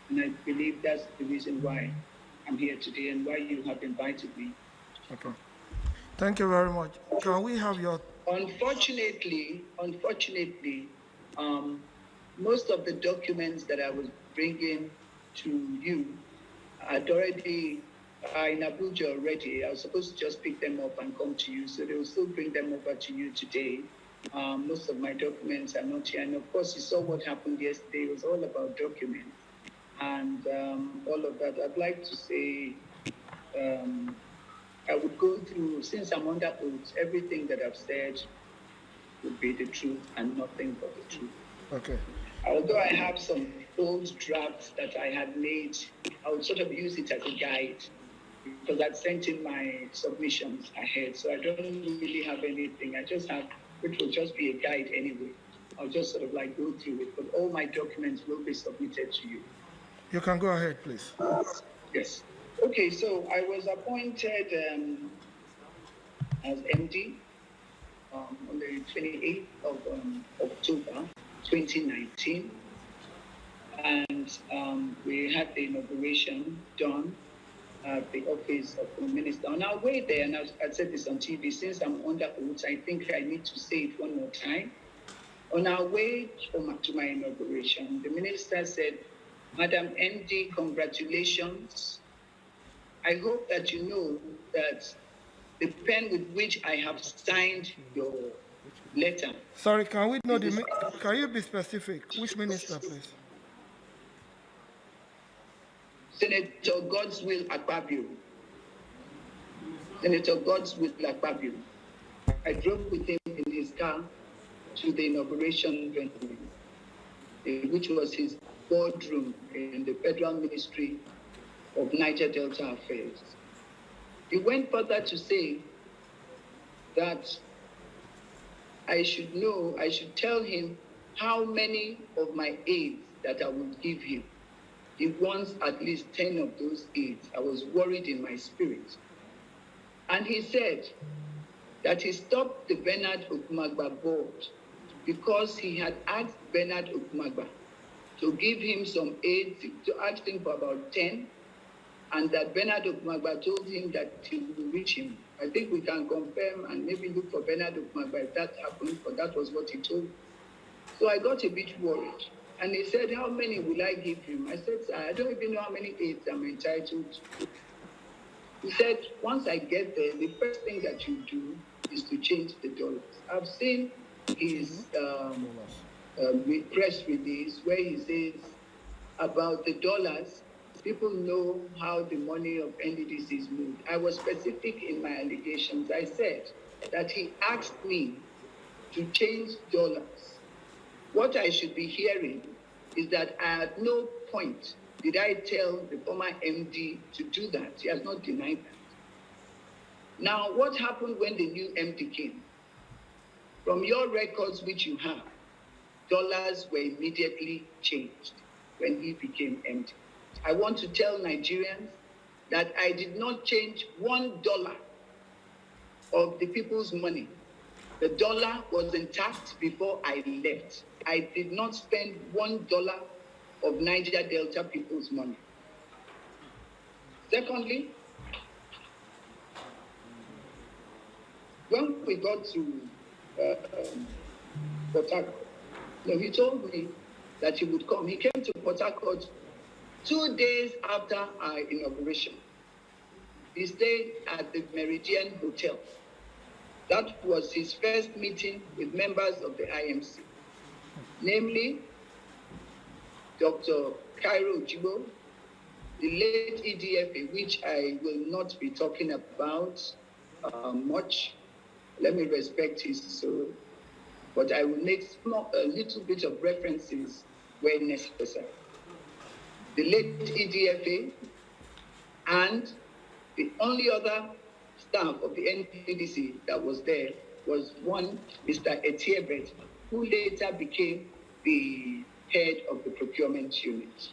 And I believe that's the reason why I'm here today and why you have invited me. Okay. Thank you very much. Can we have your... Unfortunately, um, most of the documents that I was bringing to you had already in Abuja already. I was supposed to just pick them up and come to you, so they will still bring them over to you today. Most of my documents are not here, and of course, you saw what happened yesterday. It was all about documents and all of that. I'd like to say um, I would go through, since I'm under oath, everything that I've said would be the truth and nothing but the truth. Okay. Although I have some old drafts that I had made, I would sort of use it as a guide because I'd sent in my submissions ahead. So I don't really have anything. I just have, which will just be a guide anyway. I'll just sort of like go through it, but all my documents will be submitted to you. You can go ahead, please. Yes. Okay, so I was appointed as MD on the 28th of October 2019. And we had the inauguration done at the office of the minister. On our way there, and I said this on TV, since I'm under oath, I think I need to say it one more time. On our way to my inauguration, the minister said, Madam MD, congratulations. I hope that you know that the pen with which I have signed your letter. Sorry, can we know the... Can you be specific? Which minister, please? Senator Godswill Akpabio. Senator Godswill Akpabio. I drove with him in his car to the inauguration venue, which was his boardroom in the Federal Ministry of Niger Delta Affairs. He went further to say that I should tell him how many of my aides that I would give him. He wants at least 10 of those aides. I was worried in my spirit. And he said that he stopped the Bernard Okumagba board because he had asked Bernard Okumagba to give him some aides, to ask him for about 10, and that Bernard Okumagba told him that he will reach him. I think we can confirm and maybe look for Bernard Okumagba if that happened, but that was what he told me. So I got a bit worried. And he said, how many will I give him? I said, I don't even know how many aides I'm entitled to. He said, once I get there, the first thing that you do is to change the dollars. I've seen his press release where he says about the dollars, people know how the money of NDDC is moved. I was specific in my allegations. I said that he asked me to change dollars. What I should be hearing is that at no point did I tell the former MD to do that. He has not denied that. Now, what happened when the new MD came? From your records which you have, dollars were immediately changed when he became MD. I want to tell Nigerians that I did not change $1 of the people's money. The dollar was intact before I left. I did not spend $1 of Niger Delta people's money. Secondly, when we got to Port Harcourt, he told me that he would come. He came to Port Harcourt 2 days after our inauguration. He stayed at the Meridian Hotel. That was his first meeting with members of the IMC, namely Dr. Cairo Jibo, the late EDFA, which I will not be talking about much. Let me respect his soul, but I will make a little bit of references where necessary. The late EDFA and the only other staff of the NDDC that was there was one Mr. Etiebet, who later became the head of the procurement unit.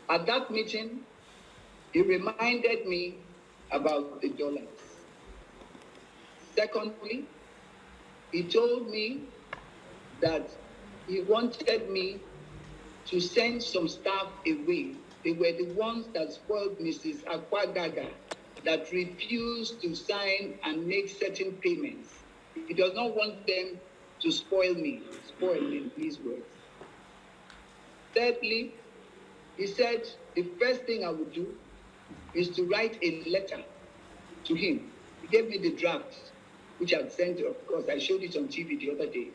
At that meeting, he reminded me about the dollars. Secondly, he told me that he wanted me to send some staff away. They were the ones that spoiled Mrs. Akwagaga, that refused to sign and make certain payments. He does not want them to spoil me, spoil in his words. Thirdly, he said the first thing I would do is to write a letter to him. He gave me the draft, which I'd sent, of course, I showed it on TV the other day,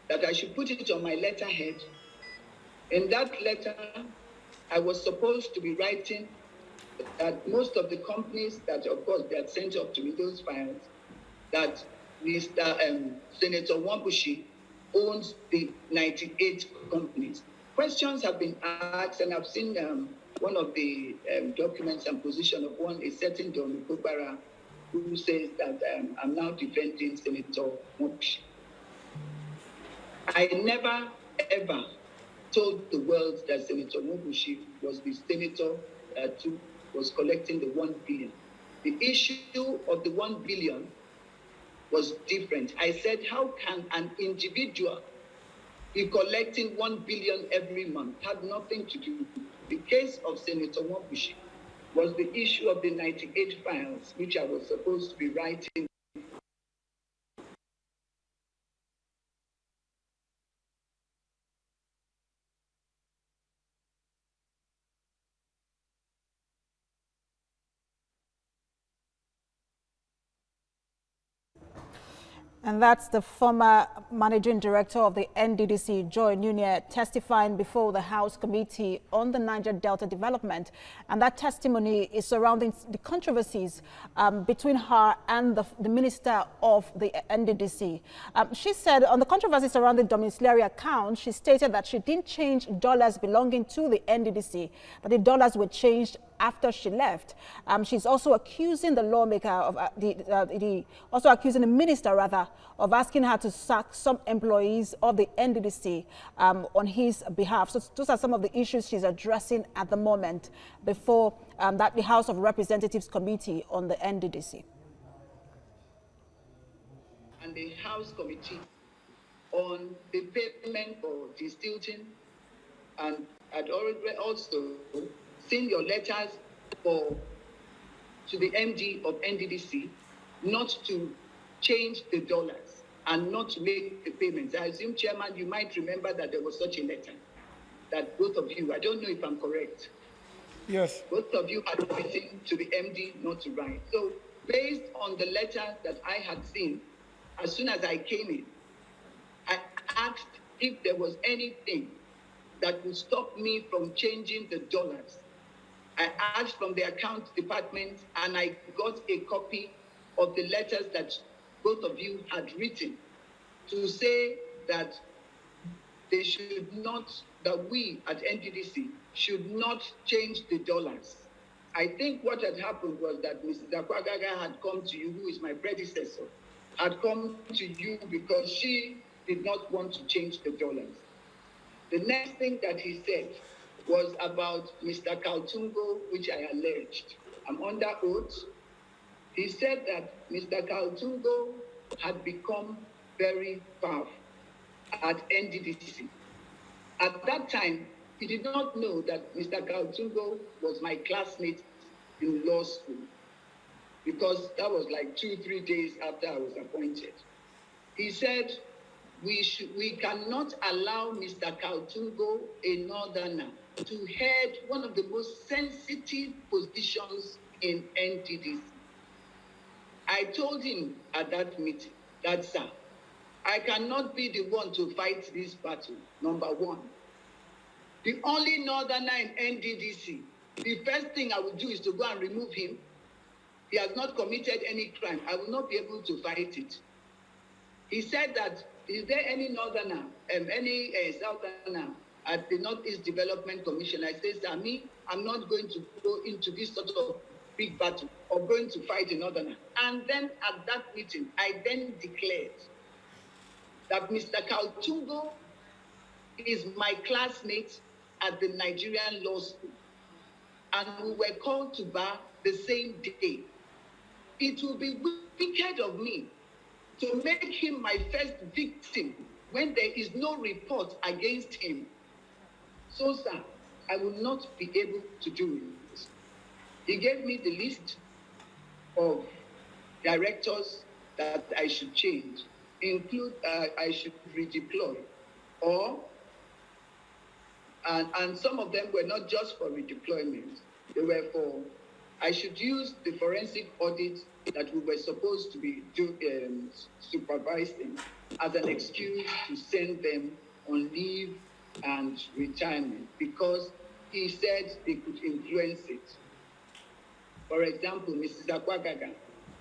that I should put it on my letterhead. In that letter, I was supposed to be writing that most of the companies that, of course, they had sent up to me those files, that Mr. Senator Wambushi owns the 98 companies. Questions have been asked, and I've seen one of the documents and position of one, a certain Don Kubara, who says that I'm now defending Senator Wambushi. I never, ever told the world that Senator Wambushi was the senator that was collecting the 1 billion. The issue of the 1 billion was different. I said, how can an individual be collecting 1 billion every month? Had nothing to do. The case of Senator Wambushi was the issue of the 98 files, which I was supposed to be writing. And that's the former managing director of the NDDC, Joy Nunieh, testifying before the House Committee on the Niger Delta development. And that testimony is surrounding the controversies between her and the minister of the NDDC. She said on the controversy surrounding domiciliary account, she stated that she didn't change dollars belonging to the NDDC, but the dollars were changed after she left. She's also accusing the lawmaker of also accusing the minister rather of asking her to sack some employees of the NDDC on his behalf. So those are some of the issues she's addressing at the moment before the House of Representatives Committee on the NDDC. And the House Committee on the payment for distilling, and I'd already also seen your letters to the MD of NDDC not to change the dollars and not to make the payments. I assume, Chairman, you might remember that there was such a letter that both of you, I don't know if I'm correct. Yes. Both of you had written to the MD not to write. So based on the letter that I had seen, as soon as I came in, I asked if there was anything that would stop me from changing the dollars. I asked from the account department, and I got a copy of the letters that both of you had written to say that they should not, that we at NDDC should not change the dollars. I think what had happened was that Mrs. Akwagaga had come to you, who is my predecessor, had come to you because she did not want to change the dollars. The next thing that he said was about Mr. Kaltungo, which I alleged. I'm under oath. He said that Mr. Kaltungo had become very powerful at NDDC. At that time, he did not know that Mr. Kaltungo was my classmate in law school, because that was like 2-3 days after I was appointed. He said, we cannot allow Mr. Kaltungo, a northerner, to head one of the most sensitive positions in NDDC. I told him at that meeting that, sir, I cannot be the one to fight this battle, number one. The only northerner in NDDC, the first thing I would do is to go and remove him. He has not committed any crime. I will not be able to fight it. He said that, is there any northerner, any southerner at the Northeast Development Commission? I said, sir, me, I'm not going to go into this sort of big battle or going to fight a northerner. And then at that meeting, I then declared that Mr. Kaltungo is my classmate at the Nigerian Law School, and we were called to bar the same day. It will be wicked of me to make him my first victim when there is no report against him. So, sir, I will not be able to do it. He gave me the list of directors that I should change, include I should redeploy, or and some of them were not just for redeployment, they were for, I should use the forensic audit that we were supposed to be supervising as an excuse to send them on leave and retirement because he said they could influence it. For example, Mrs. Akwagaga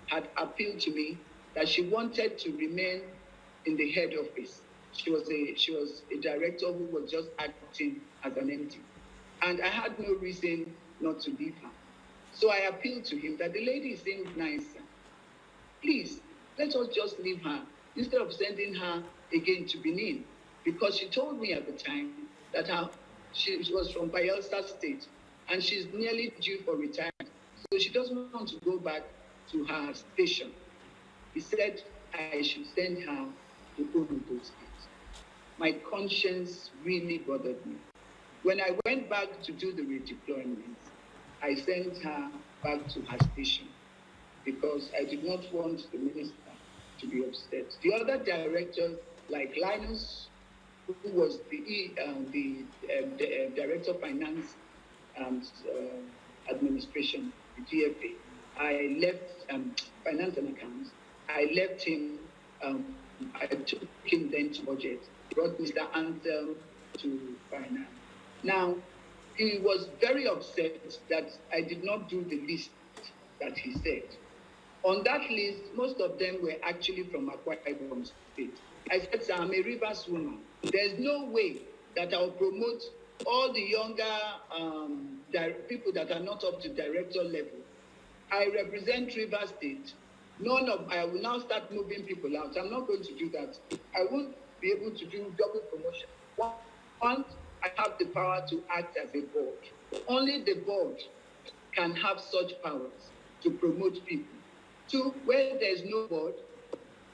had appealed to me that she wanted to remain in the head office. She was a director who was just acting as an MD. And I had no reason not to leave her. So I appealed to him that the lady seemed nicer. Please, let us just leave her instead of sending her again to Benin. Because she told me at the time that she was from Bayelsa State and she's nearly due for retirement. So she doesn't want to go back to her station. He said I should send her to Ondo State. My conscience really bothered me. When I went back to do the redeployment, I sent her back to her station because I did not want the minister to be upset. The other directors, like Linus, who was the Director of Finance and Administration, the DFA, I left Finance and Accounts. I left him, I took him then to budget, brought Mr. Ansel to finance. Now, he was very upset that I did not do the list that he said. On that list, most of them were actually from Akwa Ibom State. I said, sir, I'm a Rivers woman. There's no way that I'll promote all the younger people that are not up to director level. I represent Rivers State. I will now start moving people out. I'm not going to do that. I won't be able to do double promotion. One, I have the power to act as a board. Only the board can have such powers to promote people. Two, where there's no board,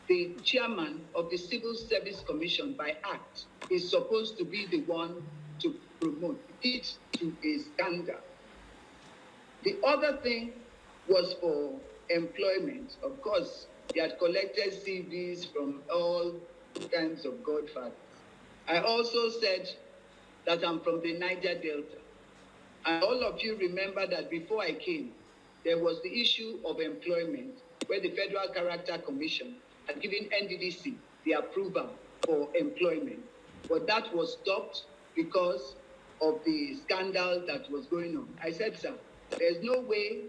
the chairman of the Civil Service Commission by Act is supposed to be the one to promote it to a standard. The other thing was for employment. Of course, they had collected CVs from all kinds of godfathers. I also said that I'm from the Niger Delta. And all of you remember that before I came, there was the issue of employment where the Federal Character Commission had given NDDC the approval for employment. But that was stopped because of the scandal that was going on. I said, sir, there's no way.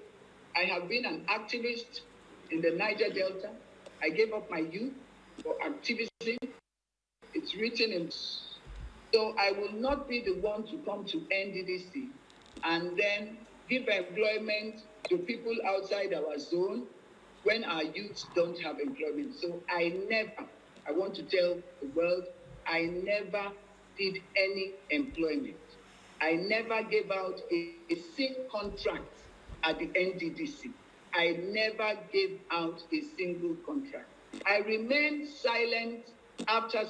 I have been an activist in the Niger Delta. I gave up my youth for activism. It's written in. So I will not be the one to come to NDDC and then give employment to people outside our zone when our youths don't have employment. So I want to tell the world, I never did any employment. I never gave out a single contract at the NDDC. I never gave out a single contract. I remained silent after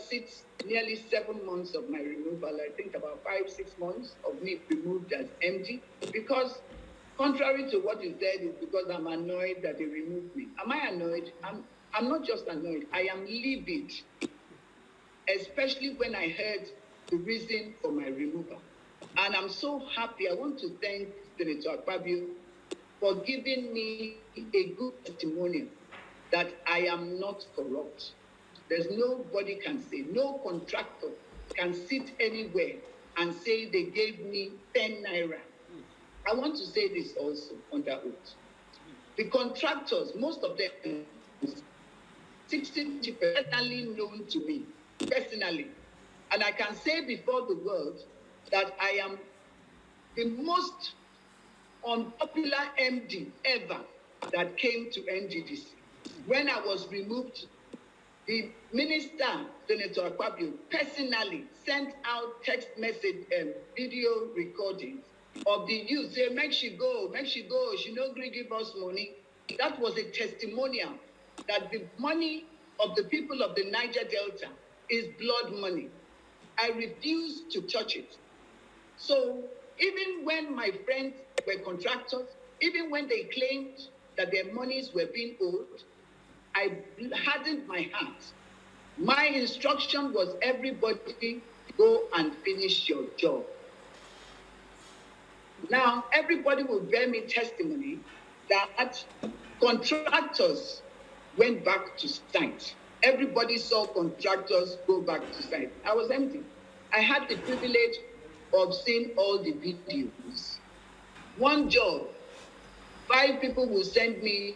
nearly 7 months of my removal. I think about 5-6 months of me removed as MD, because contrary to what is said, is because I'm annoyed that they removed me. Am I annoyed? I'm not just annoyed. I am livid, especially when I heard the reason for my removal. And I'm so happy. I want to thank Senator Akpabio for giving me a good testimonial that I am not corrupt. There's nobody can say, no contractor can sit anywhere and say they gave me 10 naira. I want to say this also under oath. The contractors, most of them, 60% personally known to me, personally. And I can say before the world that I am the most unpopular MD ever that came to NDDC. When I was removed, the minister, Senator Akpabio, personally sent out text message and video recordings of the youth saying, make she go, she no gree give us money. That was a testimonial that the money of the people of the Niger Delta is blood money. I refuse to touch it. So even when my friends were contractors, even when they claimed that their monies were being owed, I hardened my heart. My instruction was everybody go and finish your job. Now, everybody will bear me testimony that contractors went back to site. Everybody saw contractors go back to site. I was empty. I had the privilege of seeing all the videos. One job, 5 people will send me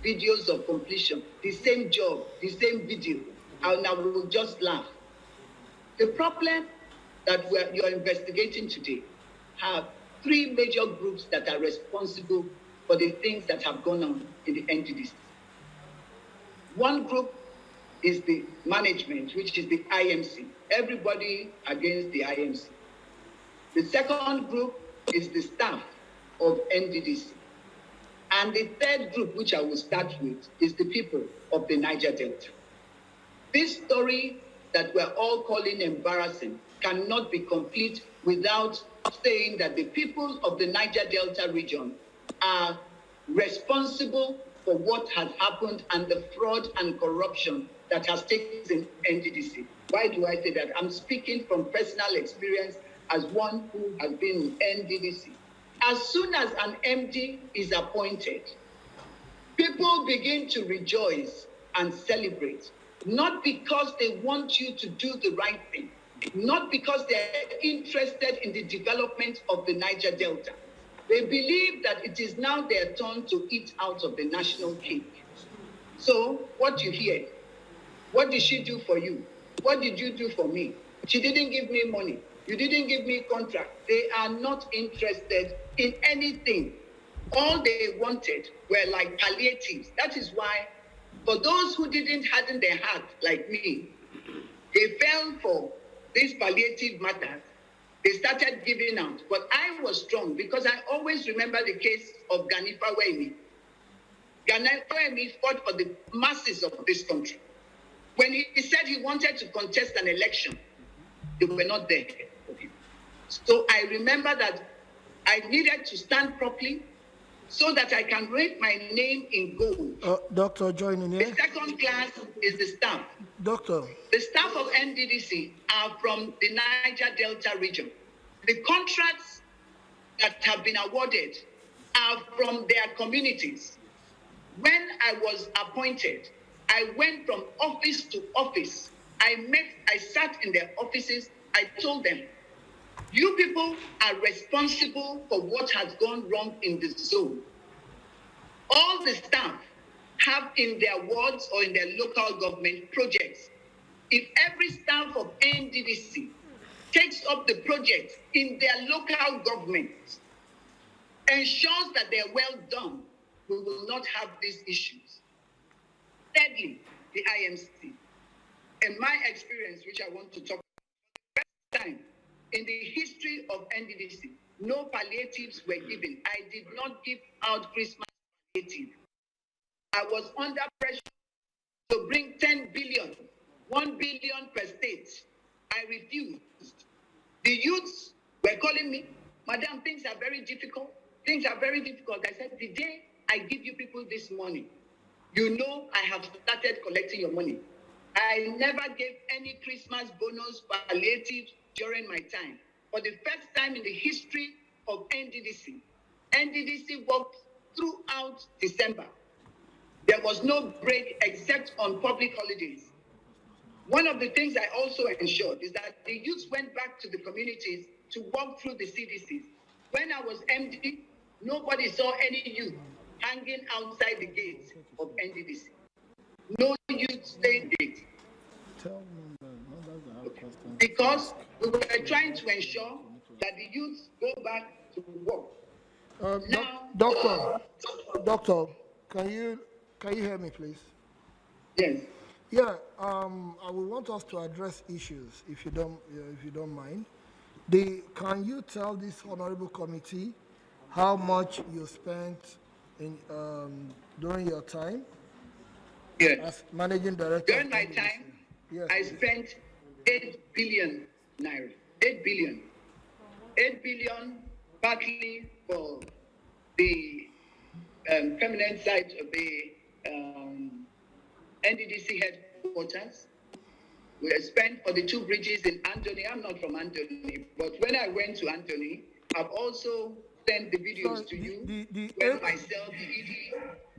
videos of completion, the same job, the same video, and I will just laugh. The problem that you're investigating today have 3 major groups that are responsible for the things that have gone on in the NDDC. One group is the management, which is the IMC. Everybody against the IMC. The second group is the staff of NDDC. And the third group, which I will start with, is the people of the Niger Delta. This story that we're all calling embarrassing cannot be complete without saying that the people of the Niger Delta region are responsible for what has happened and the fraud and corruption that has taken place in NDDC. Why do I say that? I'm speaking from personal experience as one who has been in NDDC. As soon as an MD is appointed, people begin to rejoice and celebrate, not because they want you to do the right thing, not because they're interested in the development of the Niger Delta. They believe that it is now their turn to eat out of the national cake. So what you hear, what did she do for you? What did you do for me? She didn't give me money. You didn't give me contract. They are not interested in anything. All they wanted were like palliatives. That is why, for those who didn't harden their heart like me, they fell for these palliative matters. They started giving out. But I was strong because I always remember the case of Gani Fawehinmi. Gani Fawehinmi fought for the masses of this country. When he said he wanted to contest an election, they were not there for him. So I remember that I needed to stand properly so that I can write my name in gold. Dr. Joy Nunieh. The second class is the staff. Doctor. The staff of NDDC are from the Niger Delta region. The contracts that have been awarded are from their communities. When I was appointed, I went from office to office. I sat in their offices. I told them, you people are responsible for what has gone wrong in the zone. All the staff have in their wards or in their local government projects. If every staff of NDDC takes up the project in their local government, ensures that they're well done, we will not have these issues. Thirdly, the IMC. In my experience, which I want to talk about, the first time in the history of NDDC, no palliatives were given. I did not give out Christmas palliative. I was under pressure to bring 10 billion, 1 billion per state. I refused. The youths were calling me, Madam, things are very difficult. Things are very difficult. I said, the day I give you people this money, you know I have started collecting your money. I never gave any Christmas bonus palliative during my time. For the first time in the history of NDDC, NDDC worked throughout December. There was no break except on public holidays. One of the things I also ensured is that the youths went back to the communities to walk through the CDCs. When I was MD, nobody saw any youth hanging outside the gates of NDDC. No youth stayed there. Because we were trying to ensure that the youths go back to work. Doctor, can you hear me, please? Yes. Yeah, I would want us to address issues, if you don't mind. Can you tell this honorable committee how much you spent in during your time? Yes. As managing director? During my time, yes, I spent 8 billion naira. 8 billion. 8 billion partly for the permanent site of the NDDC headquarters. We spent for the 2 bridges in Anthony. I'm not from Anthony, but when I went to Anthony, I've also sent the videos to you. When myself, the ED.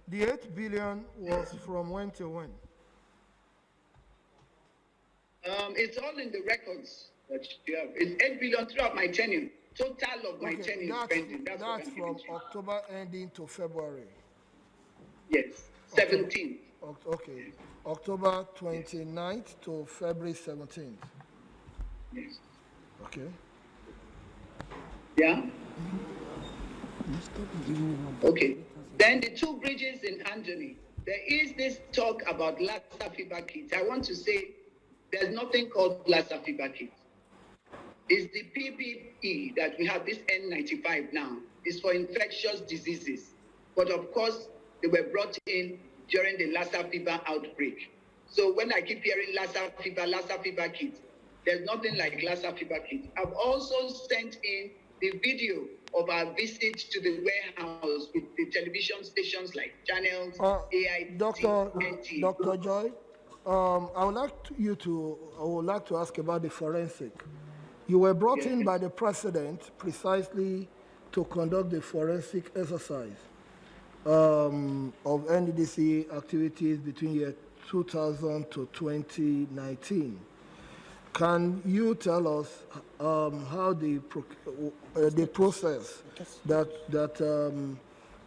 The 8 billion was from when to when? It's all in the records that you have. It's 8 billion throughout my tenure. Total of my tenure spending. That's from October ending to February. Yes, 17th. Okay, October 29th to February 17th. Yes. Okay. Yeah. Okay. Then the 2 bridges in Anthony. There is this talk about Lassa fever kits. I want to say there's nothing called Lassa fever kits. It's the PPE that we have, this N95 now, is for infectious diseases. But of course, they were brought in during the Lassa fever outbreak. So when I keep hearing Lassa fever kit, there's nothing like Lassa fever kit. I've also sent in the video of our visit to the warehouse with the television stations like Channels, AIT, Dr. Joy, I would like to ask about the forensic. You were brought in by the president precisely to conduct the forensic exercise of NDDC activities between year 2000 to 2019. Can you tell us how the process that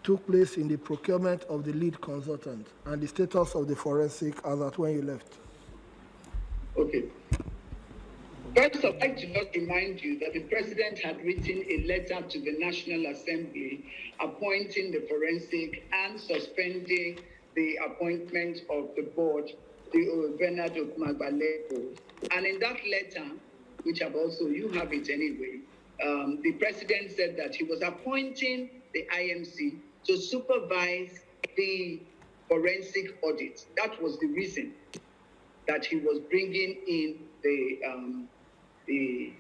took place in the procurement of the lead consultant and the status of the forensic as at when you left? Okay. First, I'd like to just remind you that the president had written a letter to the National Assembly appointing the forensic and suspending the appointment of the board, Bernard Magbaleko. And in that letter, which you have it anyway, the president said that he was appointing the IMC to supervise the forensic audit. That was the reason that he was bringing in the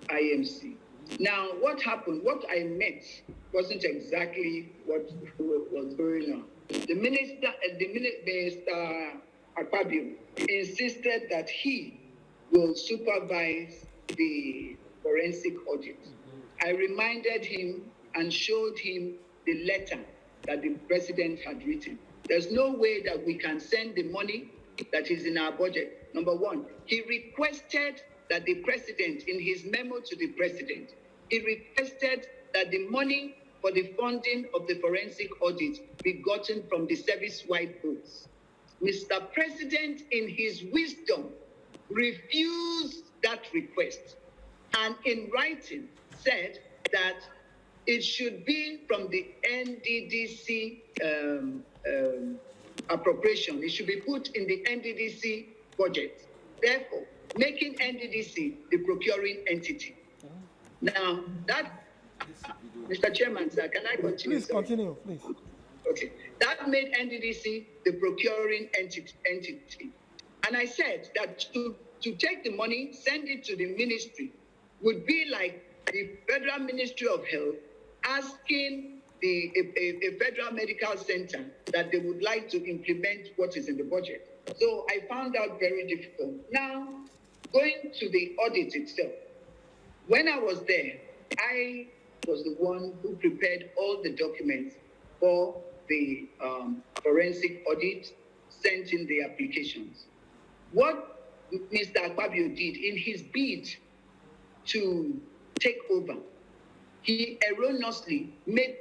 IMC. Now, what happened? What I met wasn't exactly what was going on. The minister Akpabio insisted that he will supervise the forensic audit. I reminded him and showed him the letter that the president had written. There's no way that we can send the money that is in our budget. Number one, he requested that the president, in his memo to the president, he requested that the money for the funding of the forensic audit be gotten from the service-wide books. Mr. President, in his wisdom, refused that request and in writing said that it should be from the NDDC appropriation. It should be put in the NDDC budget. Therefore, making NDDC the procuring entity. Now, that, Mr. Chairman, sir, can I continue? Please continue, please. Okay. That made NDDC the procuring entity. And I said that to take the money, send it to the ministry, would be like the Federal Ministry of Health asking a federal medical center that they would like to implement what is in the budget. So I found out very difficult. Now, going to the audit itself, when I was there, I was the one who prepared all the documents for the forensic audit, sent in the applications. What Mr. Akpabio did in his bid to take over, he erroneously made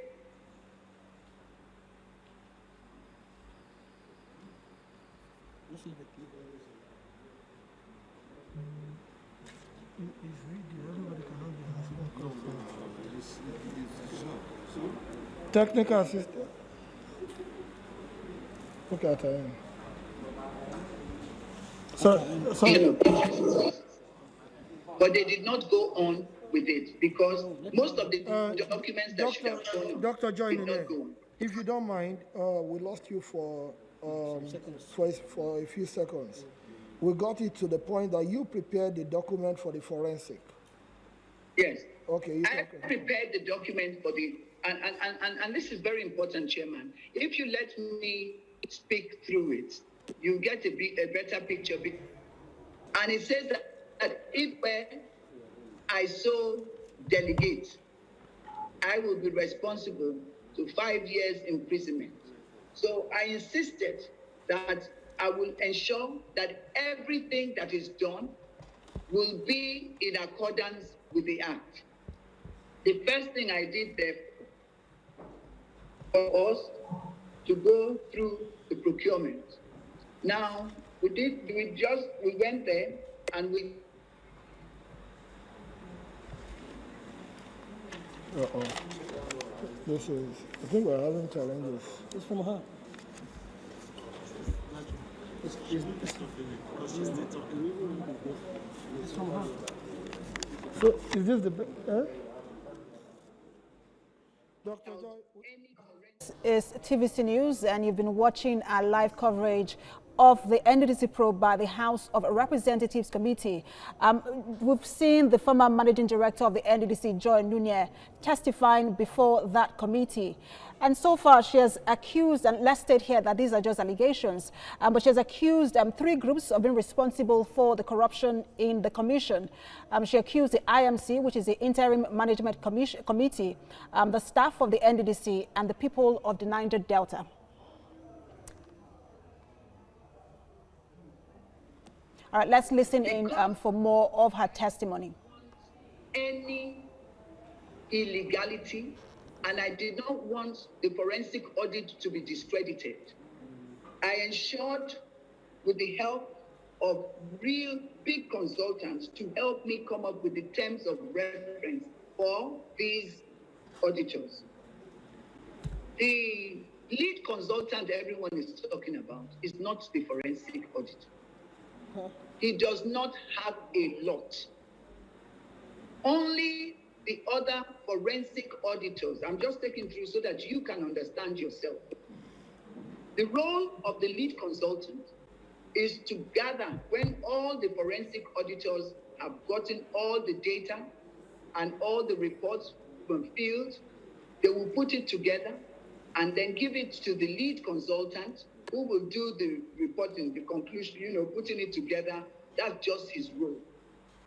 technical assistant. Look at him. But they did not go on with it because most of the documents that should have gone on Dr. Joy, did not go on. if you don't mind, we lost you for a few seconds. We got it to the point that you prepared the document for the forensic. Yes. Okay. I prepared the document for the, and this is very important, Chairman. If you let me speak through it, you get a better picture. And it says that if I so delegate, I will be responsible to 5 years imprisonment. So I insisted that I will ensure that everything that is done will be in accordance with the Act. The first thing I did there for us to go through the procurement. Now, we went there and we... Uh-oh. This is, I think we're having challenges. It's from her. It's from her. So, is this the... Dr. Joy? Is TVC News, and you've been watching our live coverage of the NDDC probe by the House of Representatives Committee. We've seen the former managing director of the NDDC, Joy Nunieh, testifying before that committee. And so far, she has accused, and let's state here that these are just allegations, but she has accused 3 groups of being responsible for the corruption in the commission. She accused the IMC, which is the Interim Management Committee, the staff of the NDDC, and the people of the Niger Delta. All right, let's listen in for more of her testimony. Any illegality, and I did not want the forensic audit to be discredited. I ensured, with the help of real big consultants, to help me come up with the terms of reference for these auditors. The lead consultant everyone is talking about is not the forensic auditor. He does not have a lot. Only the other forensic auditors. I'm just taking through so that you can understand yourself. The role of the lead consultant is to gather, when all the forensic auditors have gotten all the data and all the reports from field, they will put it together and then give it to the lead consultant, who will do the reporting, the conclusion, putting it together. That's just his role.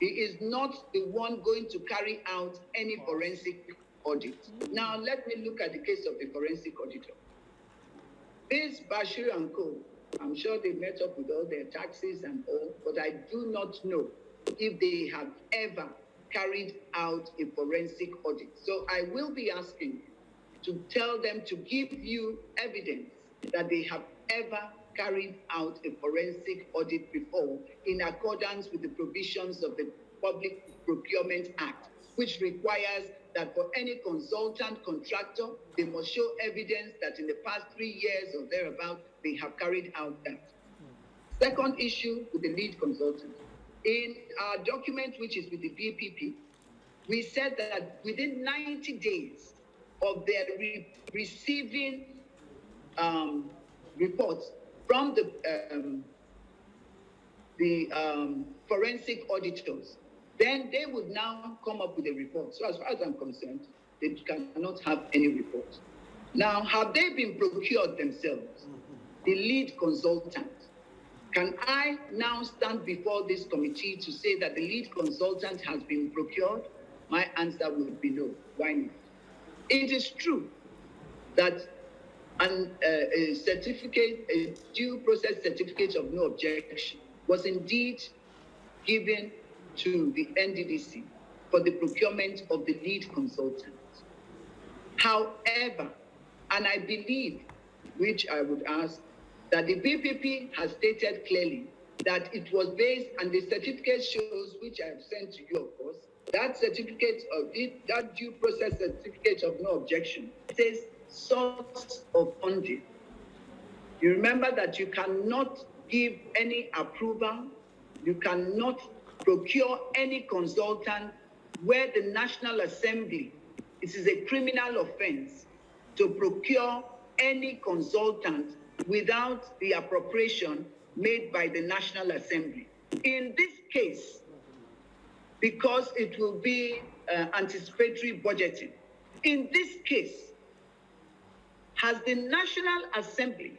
He is not the one going to carry out any forensic audit. Now, let me look at the case of the forensic auditor. This Bashir and Co., I'm sure they met up with all their taxes and all, but I do not know if they have ever carried out a forensic audit. So I will be asking to tell them to give you evidence that they have ever carried out a forensic audit before, in accordance with the provisions of the Public Procurement Act, which requires that for any consultant contractor, they must show evidence that in the past 3 years or thereabout, they have carried out that. Second issue with the lead consultant. In our document, which is with the BPP, we said that within 90 days of their receiving reports from the forensic auditors, then they would now come up with a report. So as far as I'm concerned, they cannot have any report. Now, have they been procured themselves? The lead consultant. Can I now stand before this committee to say that the lead consultant has been procured? My answer would be no. Why not? It is true that a certificate, a due process certificate of no objection, was indeed given to the NDDC for the procurement of the lead consultant. However, and I believe, which I would ask, that the BPP has stated clearly that it was based, and the certificate shows, which I have sent to you, of course, that certificate of it, that due process certificate of no objection, says source of funding. You remember that you cannot give any approval, you cannot procure any consultant where the National Assembly, it is a criminal offense to procure any consultant without the appropriation made by the National Assembly. In this case, because it will be anticipatory budgeting. In this case, has the National Assembly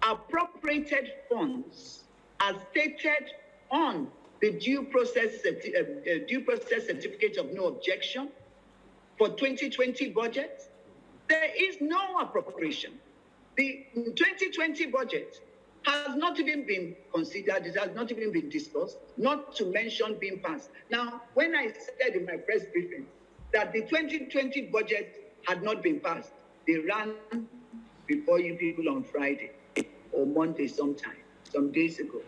appropriated funds as stated on the due process certificate of no objection for 2020 budget? There is no appropriation. The 2020 budget has not even been considered, it has not even been discussed, not to mention being passed. Now, when I said in my press briefing that the 2020 budget had not been passed, they ran before you people on Friday or Monday sometime, some days ago,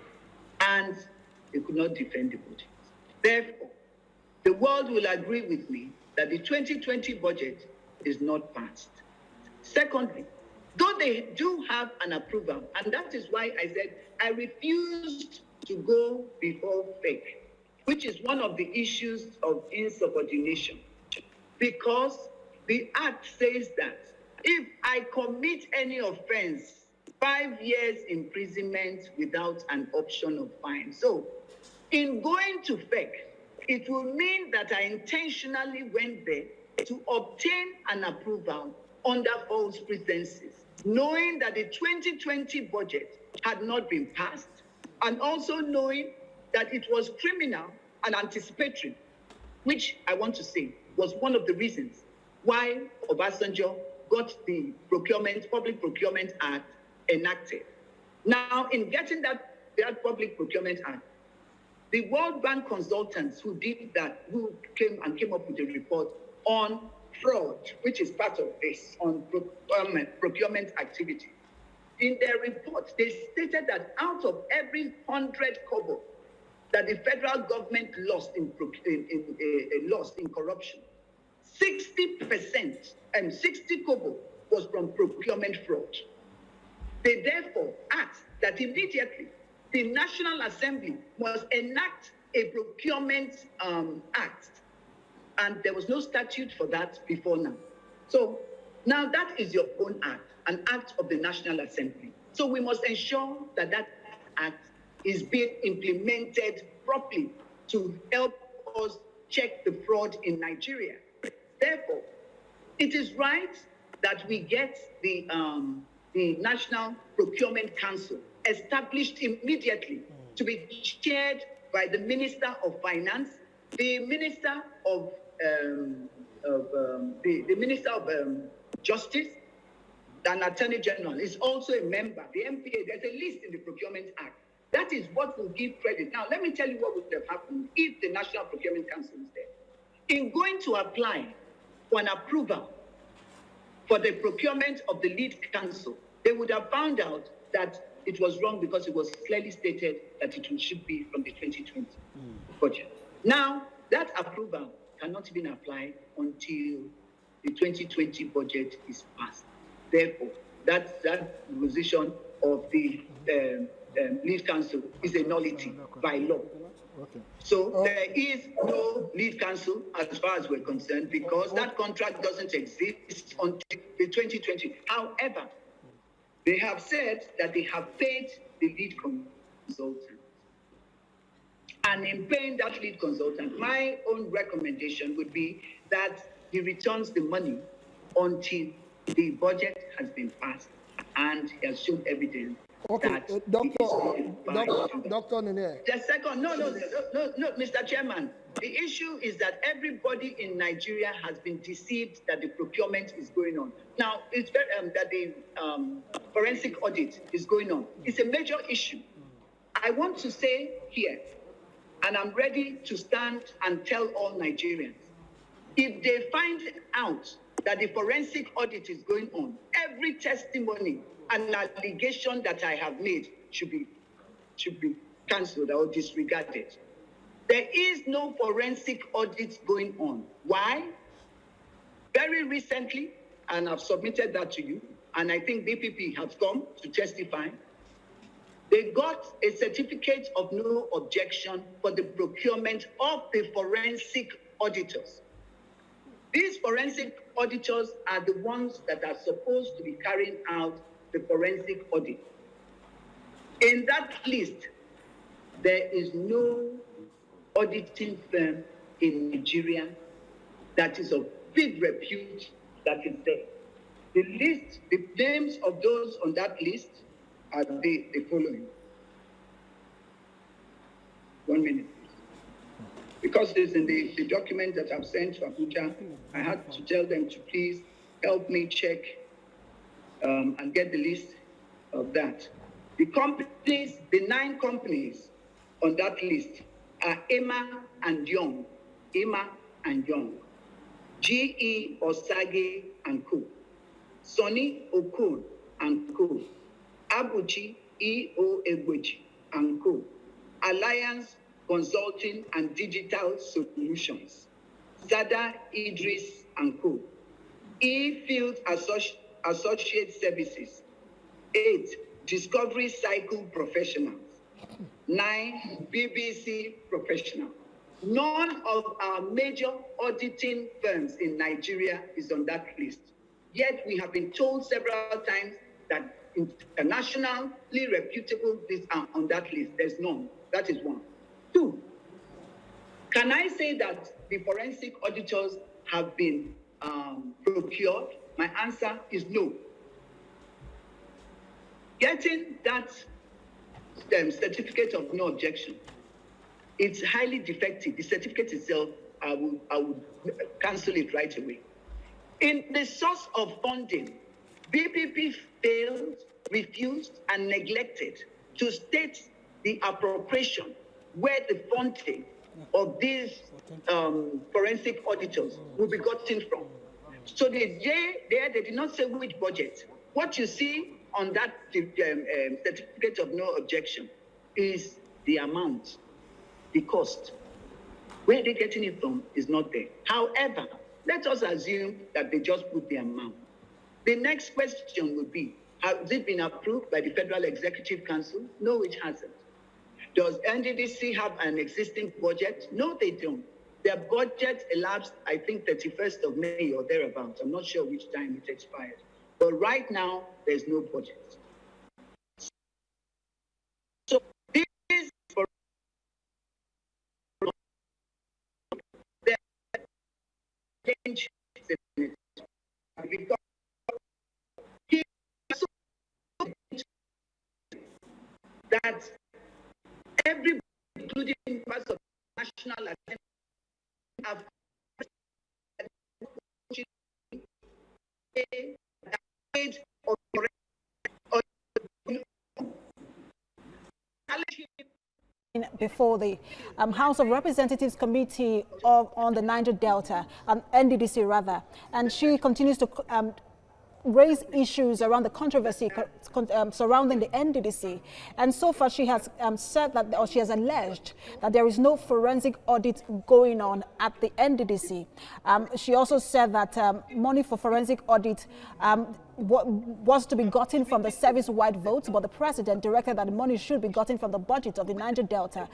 and they could not defend the budget. Therefore, the world will agree with me that the 2020 budget is not passed. Secondly, though they do have an approval, and that is why I said I refused to go before FEC, which is one of the issues of insubordination, because the Act says that if I commit any offense, 5 years imprisonment without an option of fine. So, in going to FEC, it will mean that I intentionally went there to obtain an approval under false pretenses, knowing that the 2020 budget had not been passed, and also knowing that it was criminal and anticipatory, which I want to say was one of the reasons why Obasanjo got the Public Procurement Act enacted. Now, in getting that Public Procurement Act, the World Bank consultants who did that, who came up with a report on fraud, which is part of this, on procurement activity. In their report, they stated that out of every 100 kobo that the federal government lost in corruption, 60% and 60 kobo was from procurement fraud. They therefore asked that immediately the National Assembly must enact a procurement act. And there was no statute for that before now. So now that is your own act, an act of the National Assembly. So we must ensure that that act is being implemented properly to help us check the fraud in Nigeria. Therefore, it is right that we get the National Procurement Council established immediately to be chaired by the Minister of Finance, the Minister of Justice, and Attorney General is also a member. The MPA, there's a list in the Procurement Act. That is what will give credit. Now, let me tell you what would have happened if the National Procurement Council is there. In going to apply for an approval for the procurement of the lead council, they would have found out that it was wrong because it was clearly stated that it should be from the 2020 budget. Now, that approval cannot even apply until the 2020 budget is passed. Therefore, that position of the lead council is a nullity by law. Okay. So there is no lead council as far as we're concerned, because that contract doesn't exist until the 2020. However, they have said that they have paid the lead consultant. And in paying that lead consultant, my own recommendation would be that he returns the money until the budget has been passed and he has shown evidence. Okay, Dr. Nunieh. The second, no, Mr. Chairman. The issue is that everybody in Nigeria has been deceived that the procurement is going on. Now, it's very, that the forensic audit is going on. It's a major issue. I want to say here, and I'm ready to stand and tell all Nigerians, if they find out that the forensic audit is going on, every testimony and allegation that I have made should be cancelled or disregarded. There is no forensic audit going on. Why? Very recently, and I've submitted that to you, and I think DPP has come to testify, they got a certificate of no objection for the procurement of the forensic auditors. These forensic auditors are the ones that are supposed to be carrying out the forensic audit. In that list, there is no auditing firm in Nigeria that is of big repute that is there. The list, the names of those on that list are the following. 1 minute. Because it's in the document that I've sent to Abuja, I had to tell them to please help me check and get the list of that. The companies, the 9 companies on that list are Emma and Young, GE Osage and Co, Sonny Okun and Co, Abuchi E.O. Egweji and Co, Alliance Consulting and Digital Solutions, Sada Idris and Co, E-Field Associate Services, 8, Discovery Cycle Professionals, 9, BBC Professional. None of our major auditing firms in Nigeria is on that list. Yet we have been told several times that internationally reputable lists are on that list. There's none. That is 1. 2, can I say that the forensic auditors have been procured? My answer is no. Getting that certificate of no objection, it's highly defective. The certificate itself, I would cancel it right away. In the source of funding, BPP failed, refused, and neglected to state the appropriation where the funding of these forensic auditors will be gotten from. So they did not say which budget. What you see on that certificate of no objection is the amount, the cost. Where they're getting it from is not there. However, let us assume that they just put the amount. The next question would be, has it been approved by the Federal Executive Council? No, it hasn't. Does NDDC have an existing budget? No, they don't. Their budget elapsed, I think, 31st of May or thereabouts. I'm not sure which time it expired. But right now, there's no budget. So this is for the change because that everybody, including parts of national assembly, have before the House of Representatives Committee on the Niger Delta, NDDC rather, and she continues to raise issues around the controversy surrounding the NDDC. And so far she has said that, or she has alleged that there is no forensic audit going on at the NDDC. She also said that money for forensic audit was to be gotten from the service-wide votes, but the president directed that the money should be gotten from the budget of the Niger Delta.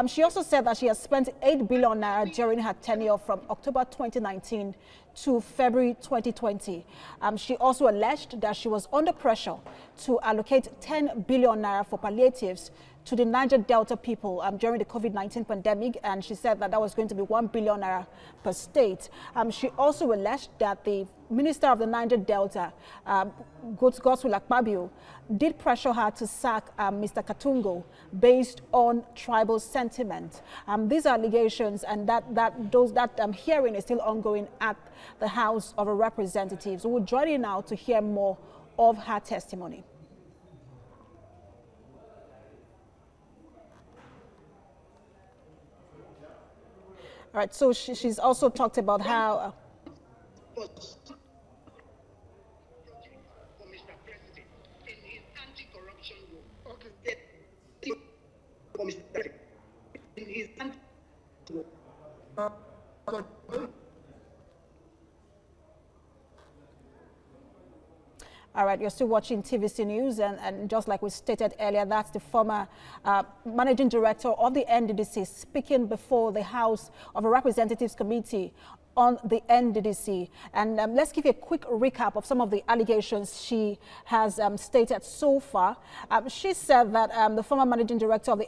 She also said that she has spent 8 billion naira during her tenure from October 2019 to February 2020. She also alleged that she was under pressure to allocate 10 billion naira for palliatives to the Niger Delta people during the COVID-19 pandemic, and she said that that was going to be 1 billion naira per state. She also alleged that the Minister of the Niger Delta, Godswill Akpabio, did pressure her to sack Mr. Katungo based on tribal sentiment. These are allegations, and that hearing is still ongoing at the House of Representatives. We'll join you now to hear more of her testimony. All right, so she's also talked about how... for Mr. President in his anti-corruption role. Okay. For Mr. President in his anti-corruption role. All right, you're still watching TVC News, and just like we stated earlier, that's the former managing director of the NDDC speaking before the House of Representatives Committee on the NDDC. And let's give you a quick recap of some of the allegations she has stated so far. She said that the former managing director of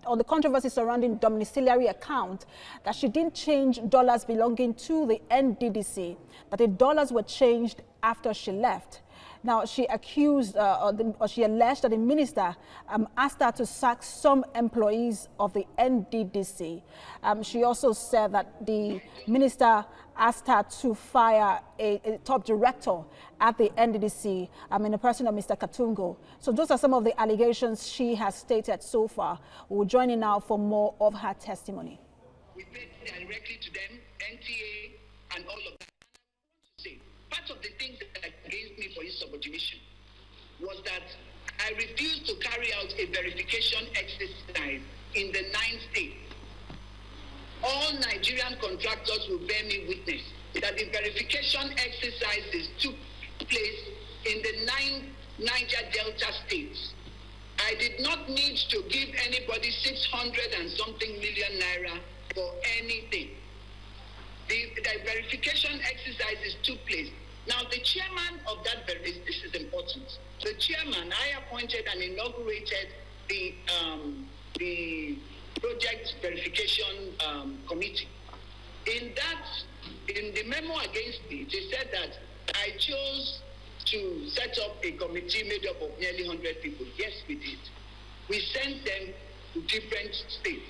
on the controversy surrounding domiciliary account, that she didn't change dollars belonging to the NDDC, that the dollars were changed after she left. Now, she accused, or she alleged that the minister asked her to sack some employees of the NDDC. She also said that the minister asked her to fire a top director at the NDDC, in the person of Mr. Katungo. So those are some of the allegations she has stated so far. We'll join in now for more of her testimony. We paid directly to them, NTA, and all of that. Part of the things that against me for insubordination was that I refused to carry out a verification exercise in the 9 states. All Nigerian contractors will bear me witness that the verification exercises took place in the 9 Niger Delta states. I did not need to give anybody 600 and something million naira for anything. The verification exercises took place. Now, the chairman of that, this is important. The chairman, I appointed and inaugurated the project verification committee. In the memo against me, they said that I chose to set up a committee made up of nearly 100 people. Yes, we did. We sent them to different states,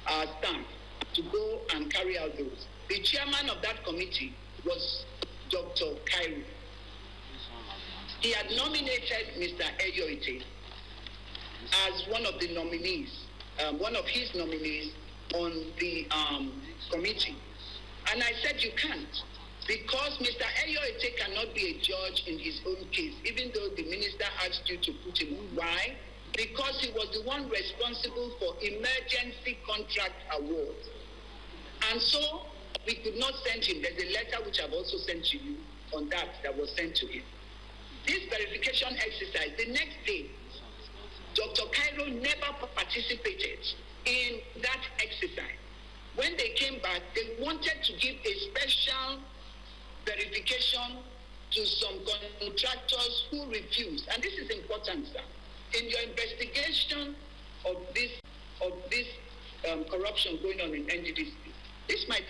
our staff, to go and carry out those. The chairman of that committee was Dr. Cairo. He had nominated Mr. Eyoite as one of the nominees, one of his nominees on the committee. And I said, you can't, because Mr. Eyoite cannot be a judge in his own case, even though the minister asked you to put him on. Why? Because he was the one responsible for emergency contract awards. And so we could not send him. There's a letter which I've also sent to you on that was sent to him. This verification exercise, the next day, Dr. Cairo never participated in that exercise. When they came back, they wanted to give a special verification to some contractors who refused. And this is important, sir. In your investigation of this corruption going on in NDDC, this might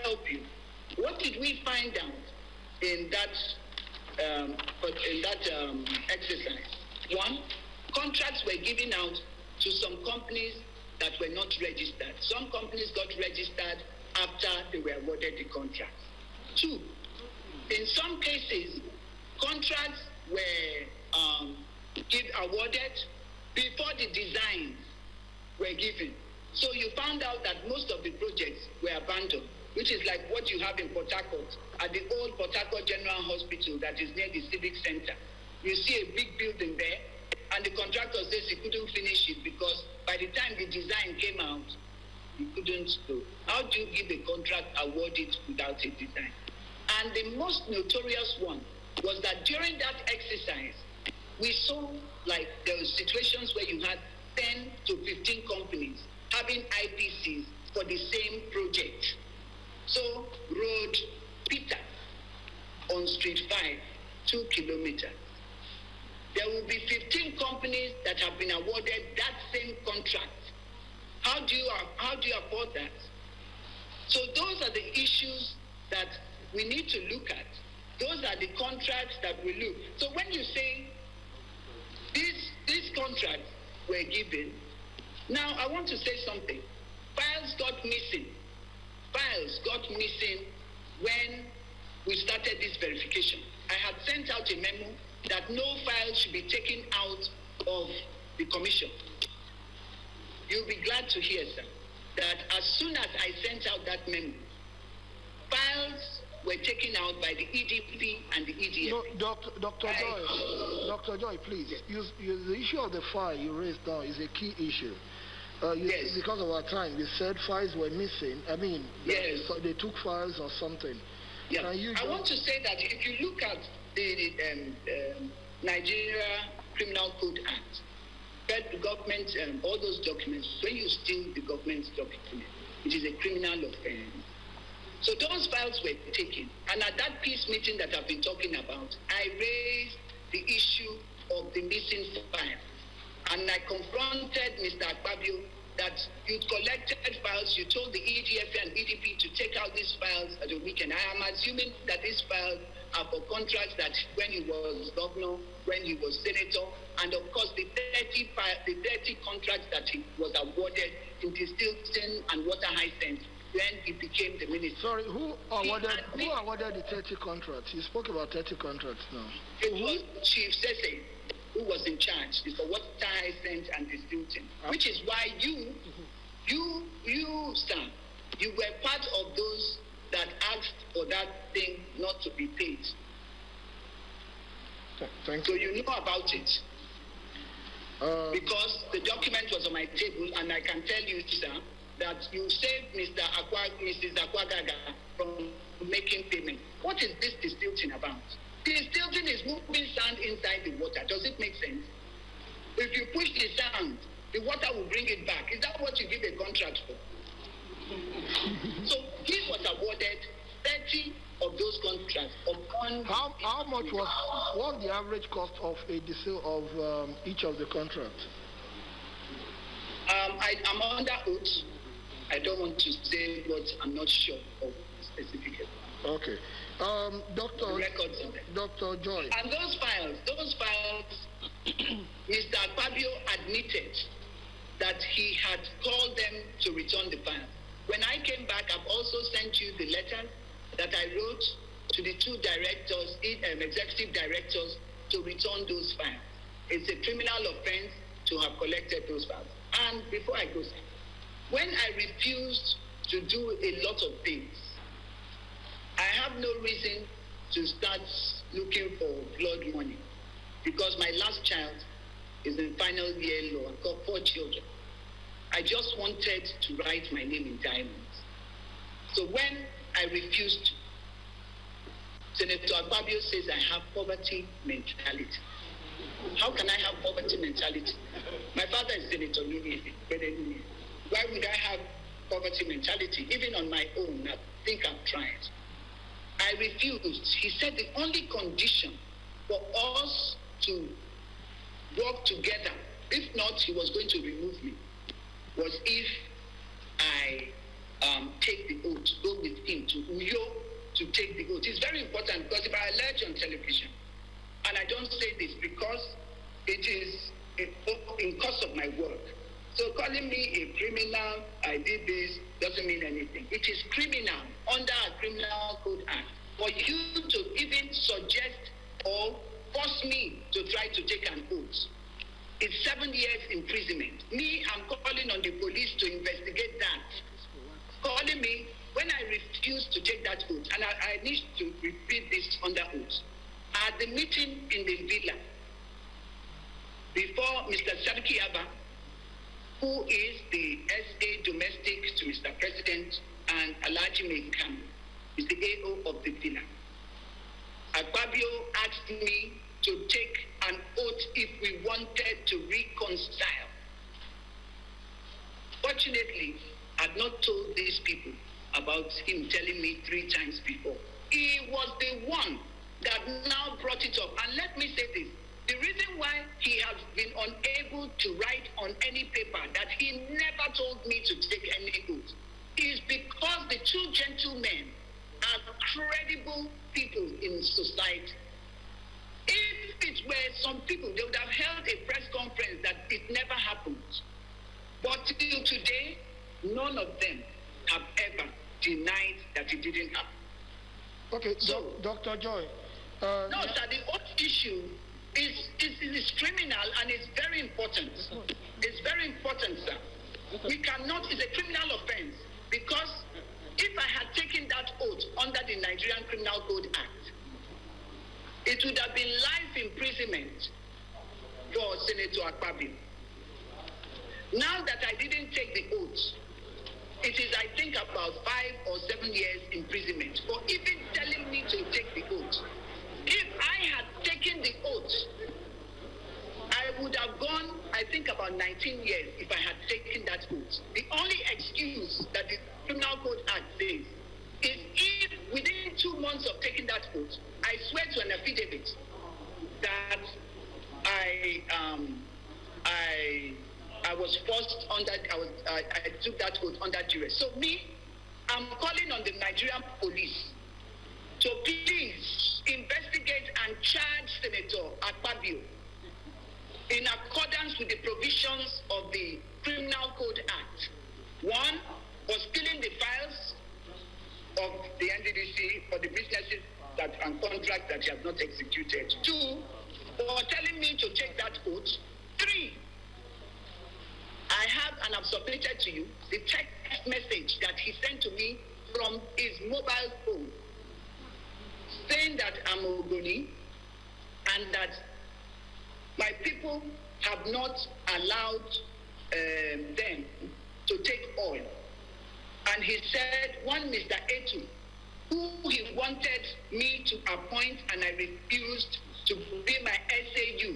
help you. What did we find out in that exercise? One, contracts were given out to some companies that were not registered. Some companies got registered after they were awarded the contract. Two, in some cases, contracts were awarded before the designs were given. So you found out that most of the projects were abandoned, which is like what you have in Port Harcourt, at the old Port Harcourt General Hospital that is near the Civic Center. You see a big building there, and the contractor says he couldn't finish it because by the time the design came out, he couldn't go. How do you give a contract awarded without a design? And the most notorious one was that during that exercise, we saw like there were situations where you had 10 to 15 companies having IPCs for the same project. So, Road Peter on Street 5, 2 kilometers. There will be 15 companies that have been awarded that same contract. How do you afford that? So those are the issues that we need to look at. Those are the contracts that we look. So when you say these contracts were given, now I want to say something. Files got missing. Files got missing when we started this verification. I had sent out a memo that no file should be taken out of the commission. You'll be glad to hear, sir, that as soon as I sent out that memo, files were taken out by the EDP and the EDF. No, Dr. Joy, please. Yes. The issue of the file you raised now is a key issue. Yes. Because of our time, you said files were missing. I mean, yes. They took files or something. Yeah. I want to say that if you look at the Nigeria Criminal Code Act, the government, all those documents, when you steal the government's document, it is a criminal offense. So those files were taken. And at that peace meeting that I've been talking about, I raised the issue of the missing files. And I confronted Mr. Akpabio that you collected files, you told the EDF and EDP to take out these files at the weekend. I am assuming that these files are for contracts that when he was governor, when he was senator, and of course the 30 contracts that he was awarded in Distillation and Water Hyacinth when he became the minister. Sorry, who awarded the 30 contracts? You spoke about 30 contracts now. It was Chief Sese who was in charge for Water Hyacinth and Distillation, which is why you, sir, you were part of those that asked for that thing not to be paid. Thank So you. you know about it. Because the document was on my table, and I can tell you, sir, that you saved Mrs. Akwagaga from making payment. What is this distilting about? Distilting is moving sand inside the water. Does it make sense? If you push the sand, the water will bring it back. Is that what you give a contract for? So he was awarded 30 of those contracts. How much was the average cost of a distill of each of the contracts? I'm under oath. I don't want to say what I'm not sure of specifically. Okay. Dr. Joy. And those files, Mr. Akpabio admitted that he had called them to return the files. When I came back, I've also sent you the letter that I wrote to the two directors, executive directors, to return those files. It's a criminal offense to have collected those files. And before I go, when I refused to do a lot of things, I have no reason to start looking for blood money because my last child is in final year law. I've got 4 children. I just wanted to write my name in diamonds. So when I refused, Senator Akpabio says I have poverty mentality. How can I have poverty mentality? My father is Senator Nunieh. Why would I have poverty mentality? Even on my own, I think I've tried. I refused. He said the only condition for us to work together, if not, he was going to remove me, was if I take the oath, go with him to Uyo to take the oath. It's very important because if I allege on television, and I don't say this because it is in course of my work. So calling me a criminal, I did this, doesn't mean anything. It is criminal under a Criminal Code Act for you to even suggest or force me to try to take an oath. It's 7 years imprisonment. Me, I'm calling on the police to investigate that. Calling me when I refused to take that oath, and I need to repeat this under oath. At the meeting in the villa, before Mr. Sadiki Abba, who is the SA domestic to Mr. President, and Alhaji Mekam, is the AO of the villa. Akpabio asked me to take an oath if we wanted to reconcile. Fortunately, I'd not told these people about him telling me 3 times before. He was the one that now brought it up. And let me say this. The reason why he has been unable to write on any paper that he never told me to take any oath is because the 2 gentlemen are credible people in society. If it were some people, they would have held a press conference that it never happened. But till today, none of them have ever denied that it didn't happen. Okay, so Dr. Joy. No, sir, the oath issue is criminal and it's very important. It's very important, sir. We cannot, it's a criminal offense because if I had taken that oath under the Nigerian Criminal Code Act, it would have been life imprisonment for Senator Akpabio. Now that I didn't take the oath, it is, I think, about 5 or 7 years imprisonment for even telling me to take the oath. If I had taken the oath, I would have gone, I think, about 19 years if I had taken that oath. The only excuse that the Criminal Code Act says is months of taking that oath, I swear to an affidavit that I was forced under, I took that oath under duress. So I'm calling on the Nigerian police to please investigate and charge Senator Akpabio in accordance with the provisions of the Criminal Code Act. One was stealing the files of the NDDC for the businesses and contracts that he has not executed. Two, for telling me to take that oath. Three, I have and I've submitted to you the text message that he sent to me from his mobile phone, saying that I'm Ogoni and that my people have not allowed them to take oil. And he said, one Mr. Etu, who he wanted me to appoint and I refused to be my SAU,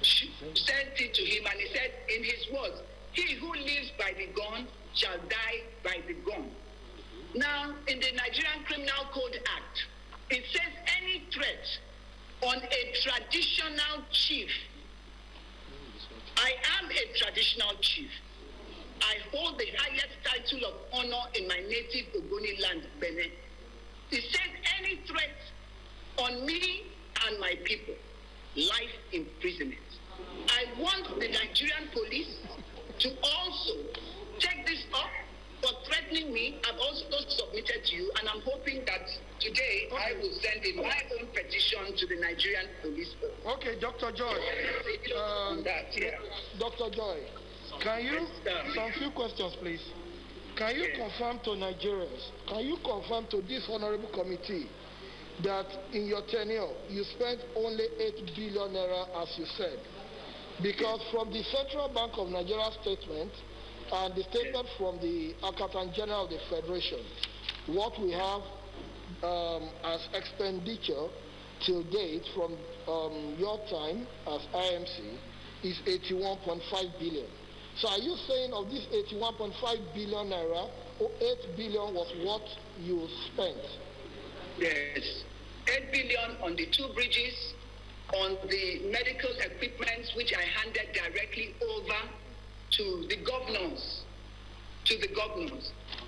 sent it to him and he said in his words, he who lives by the gun shall die by the gun. Now, in the Nigerian Criminal Code Act, it says any threat on a traditional chief. I am a traditional chief. I hold the highest title of honor in my native Ogoni land, Benin. It says any threat on me and my people, life imprisonment. I want the Nigerian police to also take this up for threatening me. I've also submitted to you, and I'm hoping that today I will send in my own petition to the Nigerian police. Okay, Dr. Joy. Dr. Joy, can you, some few questions, please. Can you confirm to Nigerians, can you confirm to this honorable committee that in your tenure, you spent only 8 billion naira, as you said? Because from the Central Bank of Nigeria statement and the statement from the Accountant General of the Federation, what we have as expenditure till date from your time as IMC is 81.5 billion. So are you saying of this 81.5 billion naira, 8 billion was what you spent? Yes. 8 billion on the 2 bridges, on the medical equipment, which I handed directly over to the governors.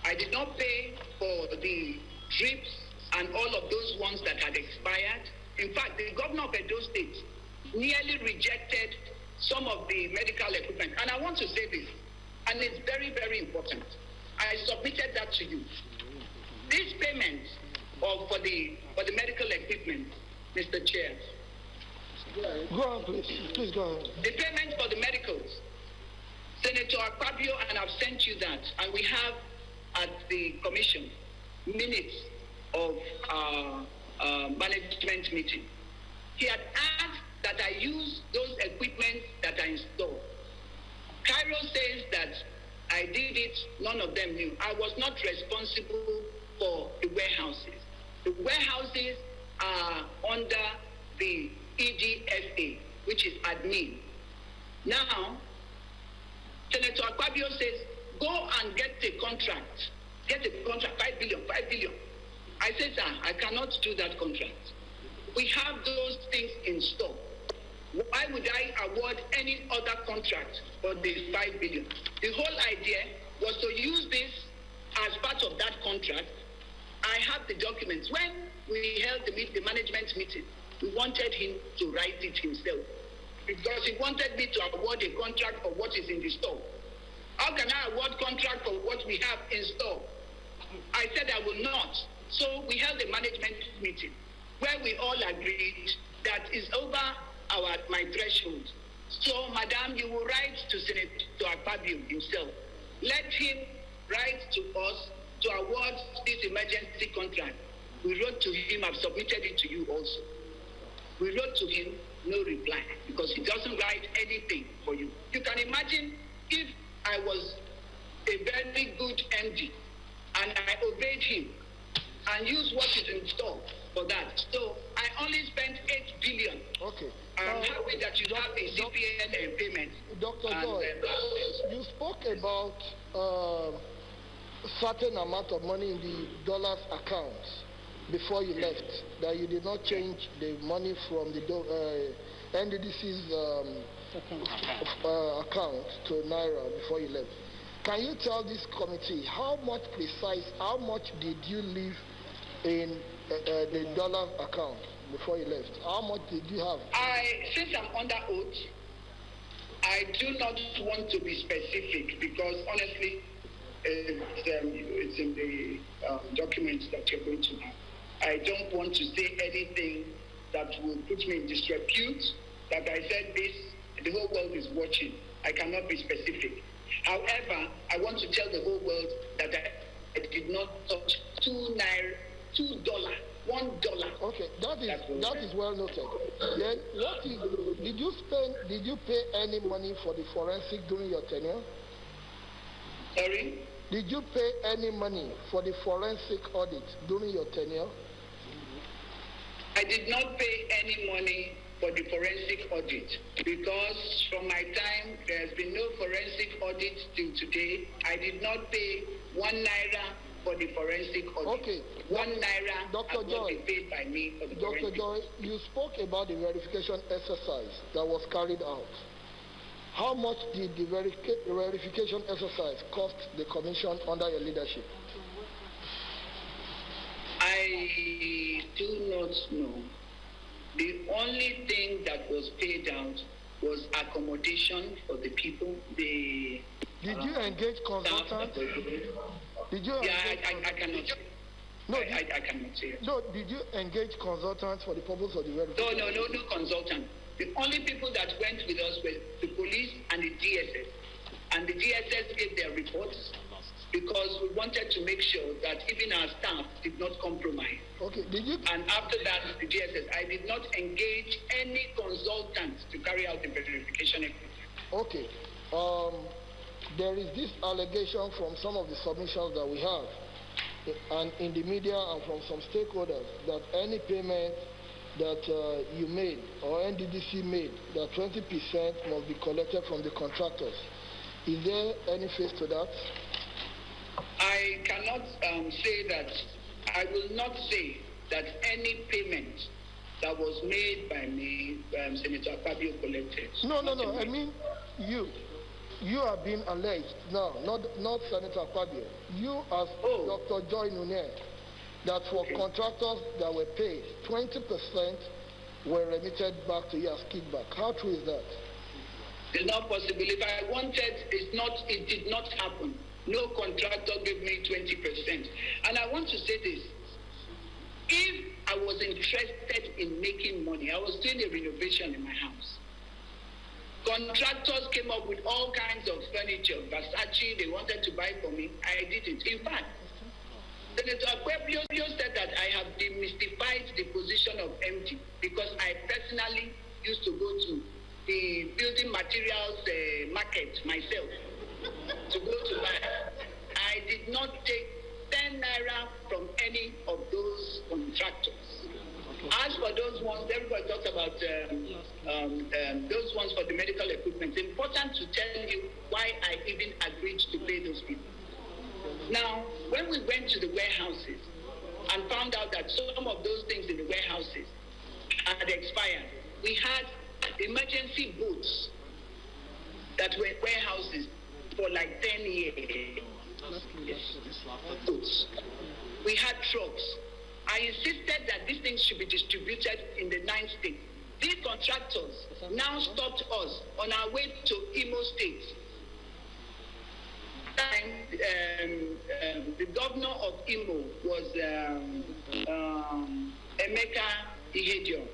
I did not pay for the drips and all of those ones that had expired. In fact, the governor of Edo State nearly rejected some of the medical equipment. And I want to say this, and it's very, very important. I submitted that to you. This payment for the medical equipment, Mr. Chair. Go on, please. Please go on. The payment for the medicals, Senator Akpabio, and I've sent you that, and we have at the commission minutes of management meeting. He had asked that I use those equipment that I installed. Cairo says that I did it, none of them knew. I was not responsible for the warehouses. The warehouses are under the EDFA, which is admin. Now, Senator Akpabio says, go and get a contract. Get a contract, 5 billion. I said, sir, I cannot do that contract. We have those things in store. Why would I award any other contract for the 5 billion? The whole idea was to use this as part of that contract. I have the documents. When we held the management meeting, we wanted him to write it himself because he wanted me to award a contract for what is in the store. How can I award contract for what we have in store? I said I will not. So we held a management meeting where we all agreed that is over my threshold. So, Madam, you will write to Senator Akpabio himself. Let him write to us to award this emergency contract. We wrote to him, I've submitted it to you also. We wrote to him, no reply, because he doesn't write anything for you. You can imagine if I was a very good MD and I obeyed him and used what is in store for that. So I only spent 8 billion. Okay. I'm happy that you have a CPN payment. Dr. Joy, you spoke about certain amount of money in the dollars accounts before you left, that you did not change the money from the NDDC's account to Naira before you left. Can you tell this committee how much did you leave in the dollar account before you left? How much did you have? Since I'm under oath, I do not want to be specific because honestly, it's in the documents that you're going to have. I don't want to say anything that will put me in disrepute. That I said this, the whole world is watching. I cannot be specific. However, I want to tell the whole world that I did not touch $2, $1. Okay, that is well noted. Then did you pay any money for the forensic during your tenure? Sorry? Did you pay any money for the forensic audit during your tenure? I did not pay any money for the forensic audit because from my time there has been no forensic audit till today. I did not pay $1 for the forensic audit. Okay. $1 Dr. has not been paid by me for the forensic. Dr. Joy, you spoke about the verification exercise that was carried out. How much did the verification exercise cost the commission under your leadership? I do not know. The only thing that was paid out was accommodation for the people. Did you engage consultants? Did you? Yeah, I cannot. No, I cannot say it. No, did you engage consultants for the purpose of the verification? No consultant. The only people that went with us were the police and the DSS. And the DSS gave their reports because we wanted to make sure that even our staff did not compromise. Okay, did you? And after that, the DSS, I did not engage any consultant to carry out the verification exercise. Okay. There is this allegation from some of the submissions that we have and in the media and from some stakeholders that any payment that you made or NDDC made, that 20% must be collected from the contractors. Is there any face to that? I cannot say that. I will not say that any payment that was made by me, Senator Fabio collected. No. I mean, you are being alleged now, not Senator Fabio. You as Dr. Joy Nunieh, that for contractors that were paid, 20% were remitted back to you as kickback. How true is that? It's not possible. If I wanted, it did not happen. No contractor gave me 20%. And I want to say this. If I was interested in making money, I was doing a renovation in my house. Contractors came up with all kinds of furniture. Versace, they wanted to buy for me. I didn't. In fact, Senator Aquebio said that I have demystified the position of MD because I personally used to go to the building materials market myself to go to buy. I did not take 10 naira from any of those contractors. As for those ones, everybody talks about those ones for the medical equipment. It's important to tell you why I even agreed to pay those people. Now, when we went to the warehouses and found out that some of those things in the warehouses had expired, we had emergency booths that were warehouses for like 10 years. Booths. We had trucks. I insisted that these things should be distributed in the 9 states. These contractors now stopped us on our way to Imo State. The governor of Imo was Emeka Ihedion.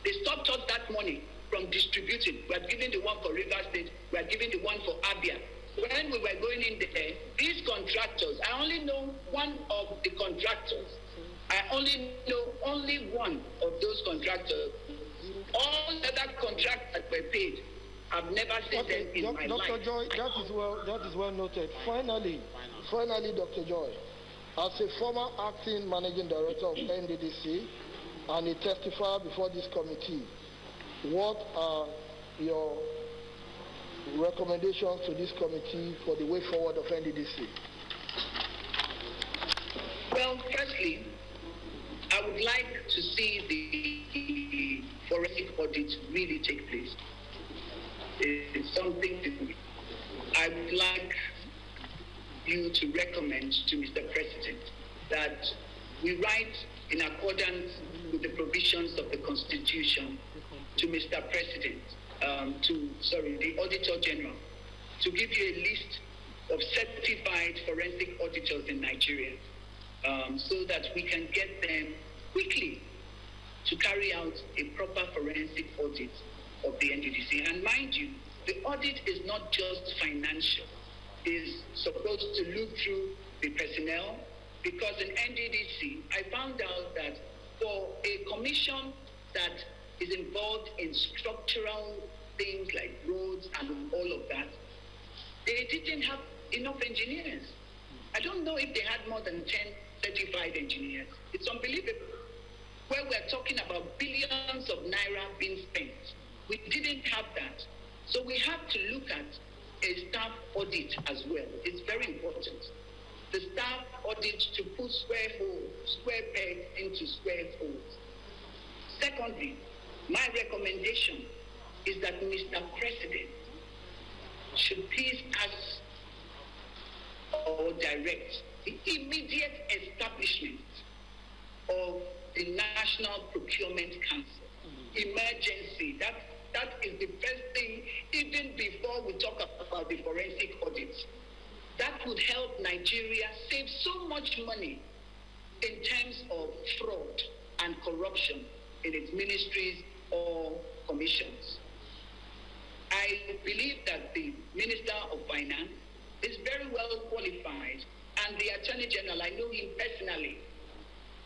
They stopped us that money from distributing. We are giving the one for Rivers State, we are giving the one for Abia. When we were going in there, these contractors, I only know one of the contractors. I only know only one of those contractors. All other contracts that were paid, I've never seen them in my life. Dr. Joy, that is well noted. Finally, Dr. Joy, as a former acting managing director of NDDC and a testifier before this committee, what are your recommendations to this committee for the way forward of NDDC? Well, firstly, I would like to see the forensic audit really take place. It's something I would like you to recommend to Mr. President that we write in accordance with the provisions of the Constitution to Mr. President, the Auditor General, to give you a list of certified forensic auditors in Nigeria, so that we can get them quickly to carry out a proper forensic audit of the NDDC. And mind you, the audit is not just financial. It's supposed to look through the personnel, because in NDDC, I found out that for a commission that is involved in structural things like roads and all of that, they didn't have enough engineers. I don't know if they had more than 10 certified engineers. It's unbelievable. Where we're talking about billions of naira being spent, we didn't have that. So we have to look at a staff audit as well. It's very important. The staff audit to put square pegs into square holes. Secondly, my recommendation is that Mr. President should please ask or direct the immediate establishment of the National Procurement Council. Emergency. That is the first thing, even before we talk about the forensic audits. That would help Nigeria save so much money in terms of fraud and corruption in its ministries or commissions. I believe that the Minister of Finance is very well qualified, and the Attorney General, I know him personally.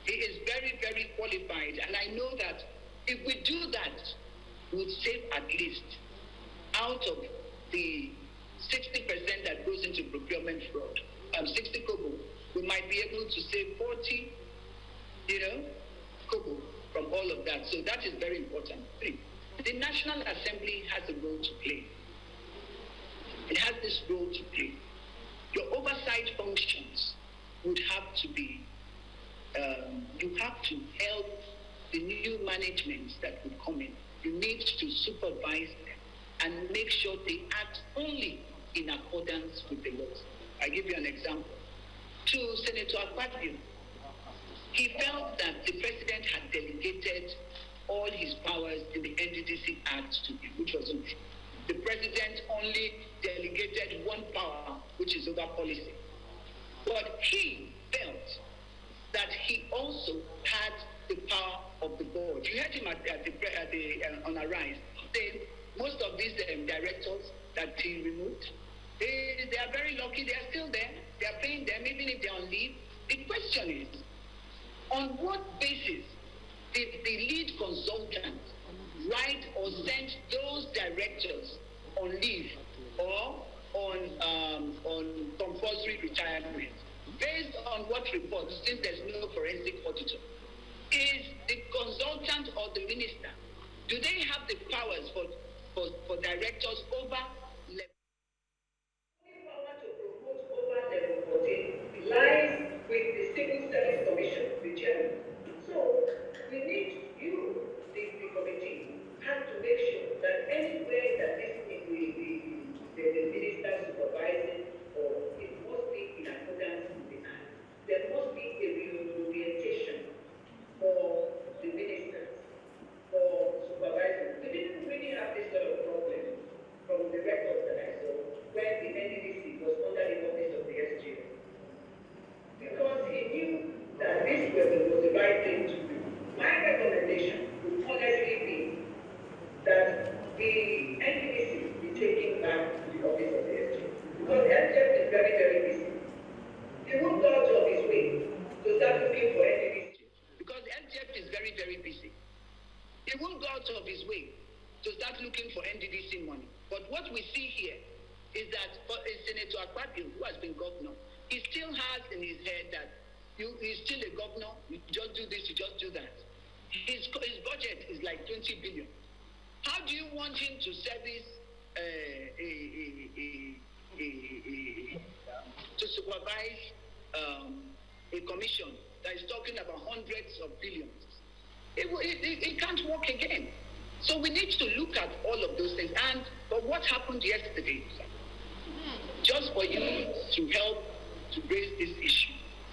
He is very, very qualified, and I know that if we do that, we'll save at least out of the 60% that goes into procurement fraud, 60 kobo, we might be able to save 40, kobo from all of that. So that is very important. The National Assembly has a role to play. It has this role to play. Your oversight functions would have to be, you have to help the new managements that would come in. You need to supervise them and make sure they act only in accordance with the laws. I give you an example. To Senator Akpabio, he felt that the president had delegated all his powers in the NDDC Act to him, which wasn't true. The president only delegated one power, which is over policy. But he felt that he also had the power of the board. You heard him on Arise saying most of these directors that he removed, they are very lucky. They are still there. They are paying them even if they are on leave. The question is, on what basis did the lead consultant write or send those directors on leave or on compulsory retirement? Based on what report, since there's no forensic auditor, is the consultant or the minister, do they have the powers for directors over level? The power to promote over level 14 lies with the Civil Service Commission, the chairman. So we need you, the committee, have to make sure that anywhere that the minister supervising, or it must be in accordance with the act. There must be a reorientation for the ministers, for supervising. We didn't really have this sort of problem from the records that I saw when the NDDC was under the office of the SGA. Because he knew that this was the right thing to do. My recommendation would honestly be that the NDDC be taken back to the office of the SGA. Because LGF is very, very busy. He won't go out of his way to start looking for NDDC. Because LGF is very, very busy. He won't go out of his way to start looking for NDDC money. But what we see here is that for Senator Akpabio, who has been governor, he still has in his head that he's still a governor, you just do this, you just do that. His budget is like 20 billion. How do you want him to service to supervise a commission that is talking about hundreds of billions. It can't work again. So we need to look at all of those things. But what happened yesterday, just for you to help to raise this issue,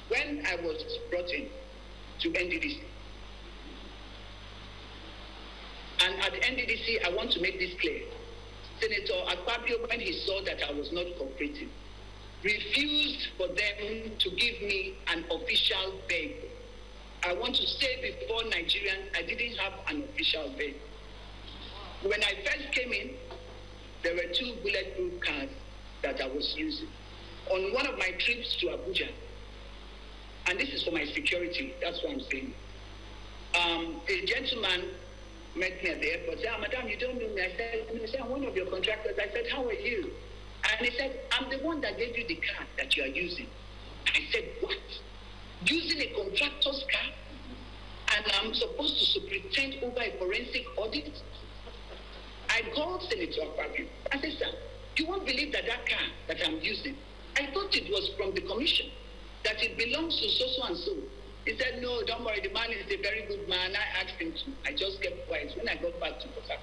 when I was brought in to NDDC, and at NDDC, I want to make this clear. Senator Akpabio, when he saw that I was not cooperating, refused for them to give me an official vehicle. I want to say before Nigerians, I didn't have an official vehicle. When I first came in, there were 2 bulletproof cars that I was using. On one of my trips to Abuja, and this is for my security, that's what I'm saying, a gentleman met me at the airport, said, Madam, you don't know me. I said, I'm one of your contractors. I said, how are you? And he said, I'm the one that gave you the car that you are using. I said, what? Using a contractor's car? And I'm supposed to superintend over a forensic audit? I called Senator Akpabio. I said, sir, you won't believe that car that I'm using, I thought it was from the commission, that it belongs to so and so. He said, no, don't worry, the man is a very good man. I asked him to. I just kept quiet. When I got back to Port Harcourt,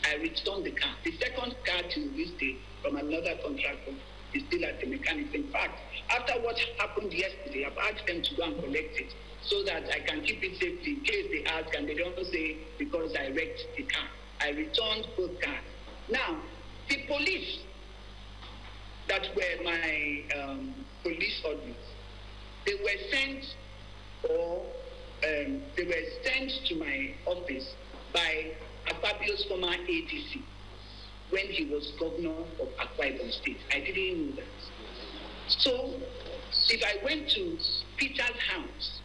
I returned the car. The second car to this day from another contractor is still at the mechanics. In fact, after what happened yesterday, I've asked them to go and collect it so that I can keep it safely in case they ask and they don't say because I wrecked the car. I returned both cars. Now, the police that were my police orders, they were sent to my office by Akpabio's former ADC when he was governor of Akwa Ibom State. I didn't know that. So, if I went to Peter's house,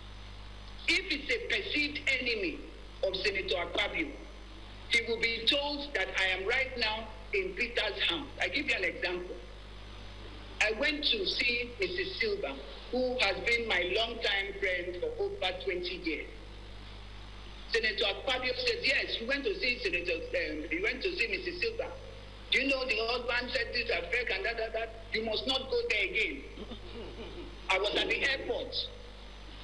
if it's a perceived enemy of Senator Akpabio, he will be told that I am right now in Peter's house. I give you an example. I went to see Mrs. Silva, who has been my longtime friend for over 20 years. Senator Akpabio said, yes, you went to see Mrs. Silva. Do you know the husband said this are fake and that? You must not go there again. I was at the airport.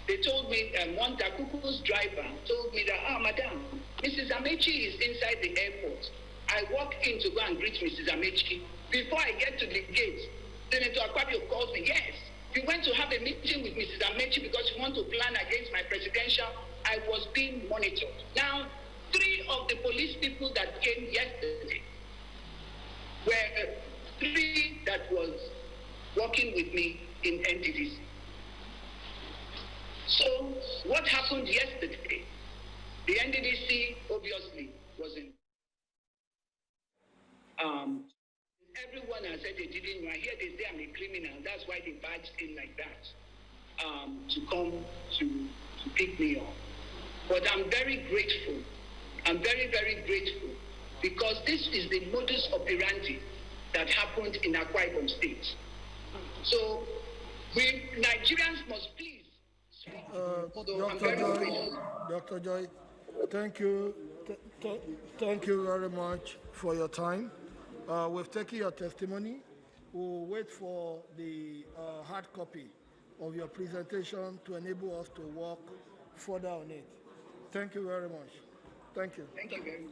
They told me, one Takuku's driver told me that, madam, Mrs. Amechi is inside the airport. I walk in to go and greet Mrs. Amechi. Before I get to the gate, Senator Akpabio calls me, yes, you went to have a meeting with Mrs. Amechi because you want to plan against my presidential. I was being monitored. Now, 3 of the police people that came yesterday were 3 that was working with me in NDDC. So, what happened yesterday? The NDDC obviously wasn't. Everyone has said they didn't know. I hear they say I'm a criminal. That's why they badged in like that to come to pick me up. But I'm very grateful. I'm very, very grateful because this is the modus operandi that happened in Akwa Ibom State. So, Nigerians must please. Dr. Joy, thank you. Thank you very much for your time. We've taken your testimony. We'll wait for the hard copy of your presentation to enable us to work further on it. Thank you very much. Thank you. Thank you very much.